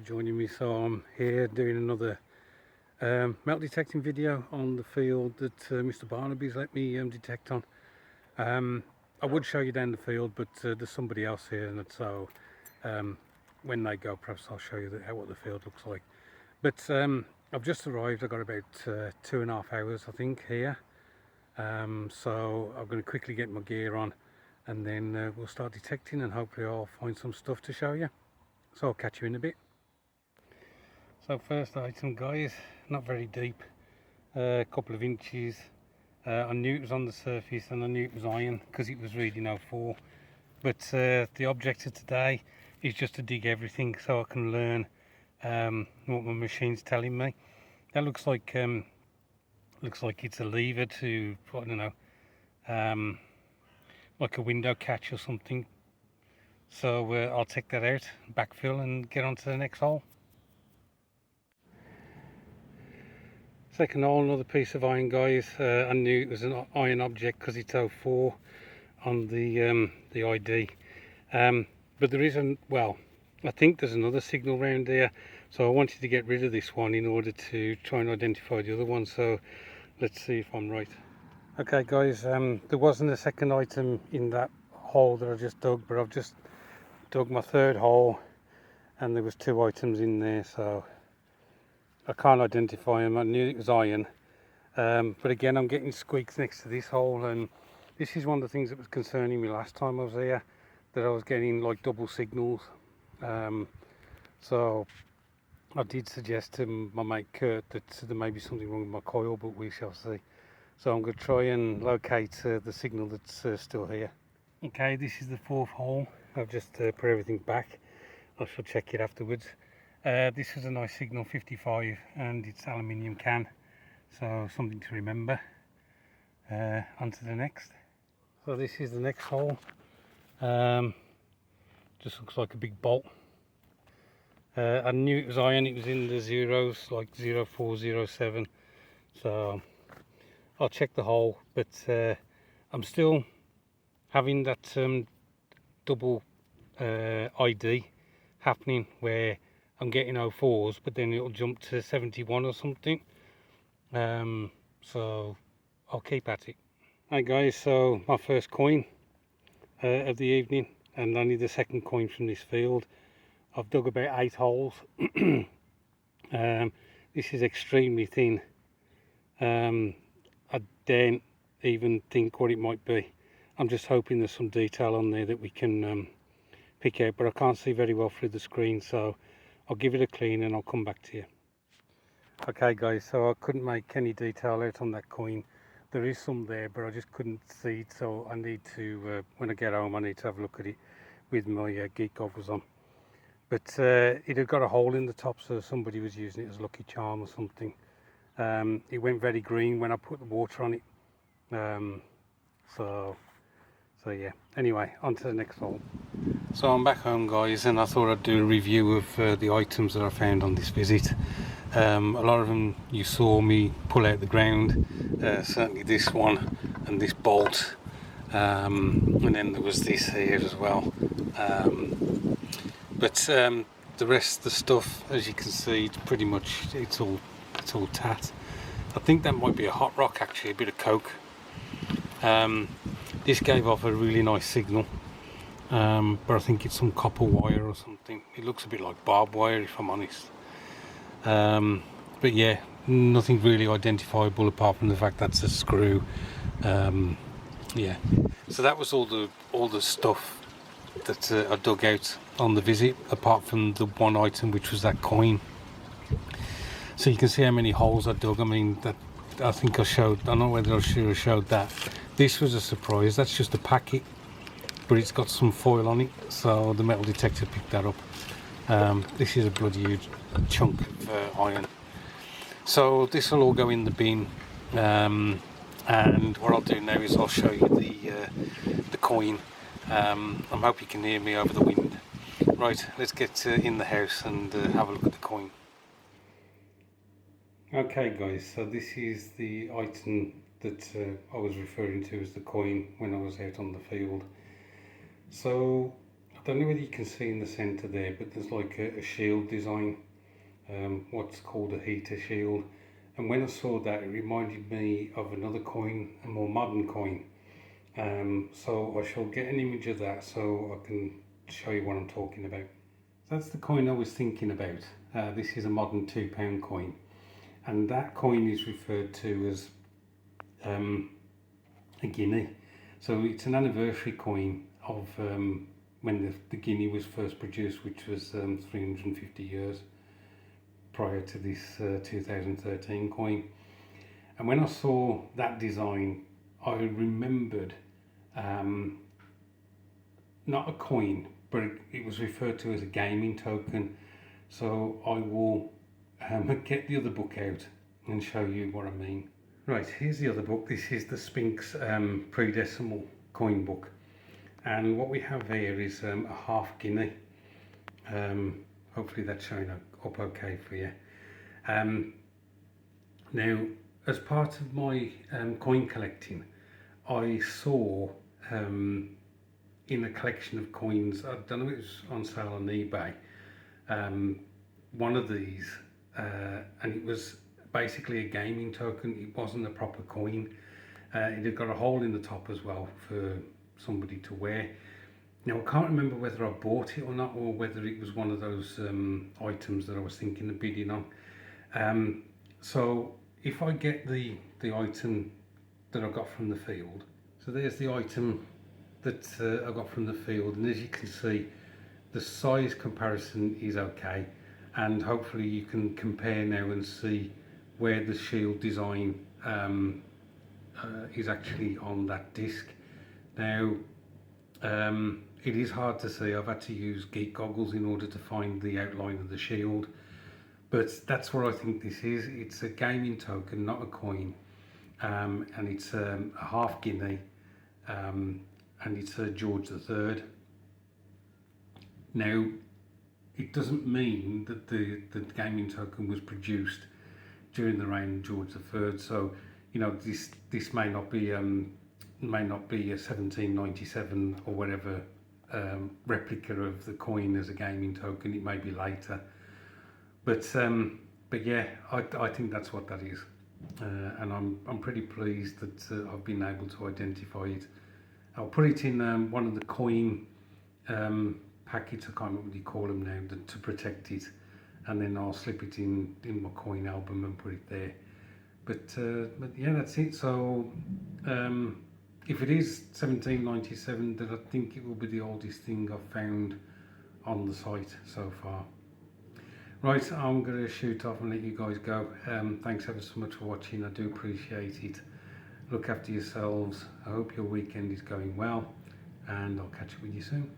for joining me. So I'm here doing another metal detecting video on the field that Mr. Barnaby's let me detect on. I would show you down the field, but there's somebody else here, and so when they go, perhaps I'll show you what the field looks like. But I've just arrived. I've got about 2.5 hours, I think, here. So I'm going to quickly get my gear on, and then we'll start detecting, and hopefully I'll find some stuff to show you. So I'll catch you in a bit. So first item, guys, not very deep, a couple of inches. I knew it was on the surface, and I knew it was iron because it was reading 04. But the objective today is just to dig everything so I can learn what my machine's telling me. That looks like it's a lever to, I don't know, like a window catch or something. So I'll take that out, backfill, and get on to the next hole. Second hole, another piece of iron, guys. I knew it was an iron object because it's 04 on the ID. But there isn't, well, I think there's another signal round there. So I wanted to get rid of this one in order to try and identify the other one. So let's see if I'm right. Okay, guys, there wasn't a second item in that hole that I just dug, but I've just dug my third hole, and there was 2 items in there, so I can't identify them. I knew it was iron, but again, I'm getting squeaks next to this hole, and this is one of the things that was concerning me last time I was here, that I was getting like double signals. So I did suggest to my mate Kurt that there may be something wrong with my coil, but we shall see. So I'm going to try and locate the signal that's still here. Okay, this is the 4th hole. I've just put everything back. I shall check it afterwards. This is a nice signal, 55, and it's aluminium can, so something to remember. On to the next. So this is the next hole. Just looks like a big bolt. I knew it was iron. It was in the zeros, like 04, 07. So I'll check the hole, but I'm still having that double ID happening where I'm getting 04s, but then it'll jump to 71 or something. So I'll keep at it. Hi guys, so my first coin of the evening, and only the second coin from this field. I've dug about 8 holes. This is extremely thin. I don't even think what it might be. I'm just hoping there's some detail on there that we can pick out, but I can't see very well through the screen, so I'll give it a clean and I'll come back to you. Okay guys, so I couldn't make any detail out on that coin. There is some there, but I just couldn't see it, so I need to, when I get home, I need to have a look at it with my geek goggles on. But it had got a hole in the top, so somebody was using it as lucky charm or something. It went very green when I put the water on it. So yeah, anyway, on to the next hole. So I'm back home, guys, and I thought I'd do a review of the items that I found on this visit. A lot of them you saw me pull out the ground, certainly this one and this bolt, and then there was this here as well. But the rest of the stuff, as you can see, it's pretty much, it's all tat. I think that might be a hot rock, actually, a bit of coke. This gave off a really nice signal, but I think it's some copper wire or something. It looks a bit like barbed wire, if I'm honest. But yeah, nothing really identifiable apart from the fact that's a screw. Yeah, so that was all the stuff that I dug out on the visit, apart from the one item, which was that coin. So you can see how many holes I dug. I mean, that I think I showed, I don't know whether I should have showed that. This was a surprise. That's just a packet, but it's got some foil on it, so the metal detector picked that up. This is a bloody huge chunk of iron. So this will all go in the bin, and what I'll do now is I'll show you the coin. I hope you can hear me over the wind. Right, let's get in the house and have a look at the coin. Okay guys, so this is the item that I was referring to as the coin when I was out on the field. So I don't know whether you can see in the centre there, but there's like a shield design, what's called a heater shield. And when I saw that, it reminded me of another coin, a more modern coin. So I shall get an image of that so I can show you what I'm talking about. So that's the coin I was thinking about. This is a modern £2 coin, and that coin is referred to as a guinea. So it's an anniversary coin of when the guinea was first produced, which was 350 years prior to this 2013 coin. And when I saw that design, I remembered not a coin, but it was referred to as a gaming token. So I will get the other book out and show you what I mean. Right, here's the other book. This is the Sphinx pre-decimal coin book, and what we have here is a half guinea. Hopefully that's showing up okay for you. Now, as part of my coin collecting, I saw in a collection of coins, I don't know if it was on sale on eBay, one of these, and it was basically a gaming token. It wasn't a proper coin. It had got a hole in the top as well for somebody to wear. Now, I can't remember whether I bought it or not, or whether it was one of those items that I was thinking of bidding on. So if I get the item that I got from the field, so there's the item that I got from the field, and as you can see, the size comparison is okay, and hopefully you can compare now and see where the shield design is actually on that disc. Now, it is hard to see. I've had to use geek goggles in order to find the outline of the shield, but that's what I think this is. It's a gaming token, not a coin, and it's a half guinea, and it's a George III. Now, it doesn't mean that the gaming token was produced during the reign of George III. So, you know, this may not be a 1797 or whatever replica of the coin as a gaming token. It may be later, but yeah, I think that's what that is, and I'm pretty pleased that I've been able to identify it. I'll put it in one of the coin packets. I can't remember what you call them now, to protect it, and then I'll slip it in my coin album and put it there. But yeah, that's it. So if it is 1797, then I think it will be the oldest thing I've found on the site so far. Right, I'm going to shoot off and let you guys go. Thanks ever so much for watching. I do appreciate it. Look after yourselves. I hope your weekend is going well, and I'll catch up with you soon.